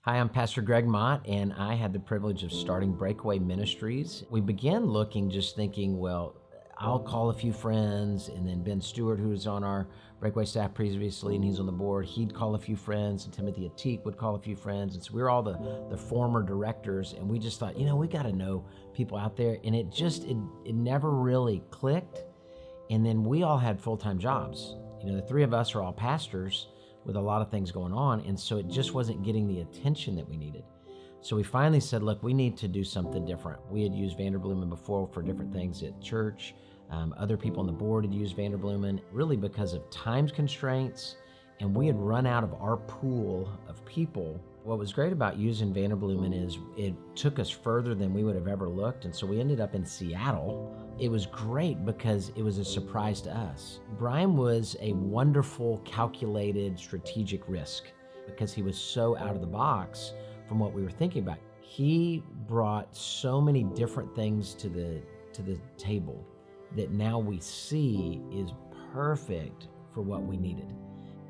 Hi, I'm Pastor Gregg Matte, and I had the privilege of starting Breakaway Ministries. We began looking, just thinking, well, I'll call a few friends, and then Ben Stewart, who was on our Breakaway staff previously, and he's on the board, he'd call a few friends, and Timothy Ateek would call a few friends. And so we were all the former directors, and we just thought, we got to know people out there. And it never really clicked. And then we all had full-time jobs. The three of us are all pastors with a lot of things going on, and so it just wasn't getting the attention that we needed. So we finally said, look, we need to do something different. We had used Vanderbloemen before for different things at church. Other people on the board had used Vanderbloemen, really because of time constraints, and we had run out of our pool of people. What was great about using Vanderbloemen is it took us further than we would have ever looked, and so we ended up in Seattle. It was great because it was a surprise to us. Brian was a wonderful, calculated, strategic risk because he was so out of the box from what we were thinking about. He brought so many different things to the table that now we see is perfect for what we needed.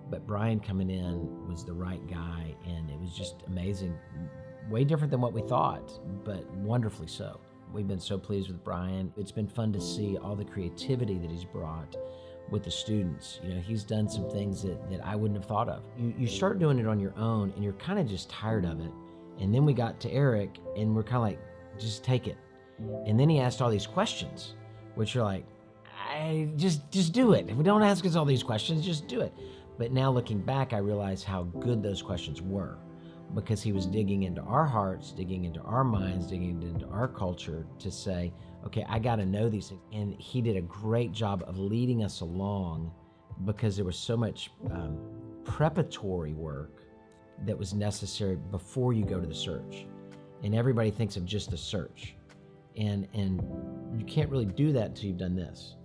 But Brian coming in was the right guy, and it was just amazing. Way different than what we thought, but wonderfully so. We've been so pleased with Brian. It's been fun to see all the creativity that he's brought with the students. He's done some things that I wouldn't have thought of. You start doing it on your own, and you're kind of just tired of it. And then we got to Eric, and we're kind of like, just take it. And then he asked all these questions, which are like, just do it. If we don't ask us all these questions, just do it. But now looking back, I realize how good those questions were, because he was digging into our hearts, digging into our minds, digging into our culture to say, okay, I got to know these things. And he did a great job of leading us along, because there was so much preparatory work that was necessary before you go to the search. And everybody thinks of just the search. And you can't really do that until you've done this.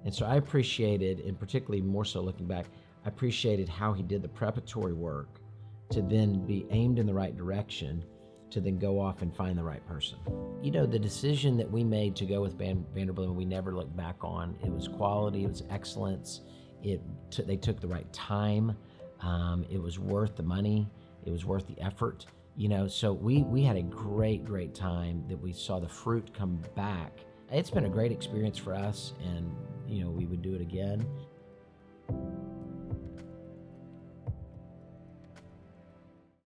And so I appreciated, and particularly more so looking back, I appreciated how he did the preparatory work to then be aimed in the right direction, to then go off and find the right person. The decision that we made to go with Vanderbloemen, we never looked back on. It was quality, it was excellence. They took the right time. It was worth the money. It was worth the effort. So we had a great time that we saw the fruit come back. It's been a great experience for us, and we would do it again.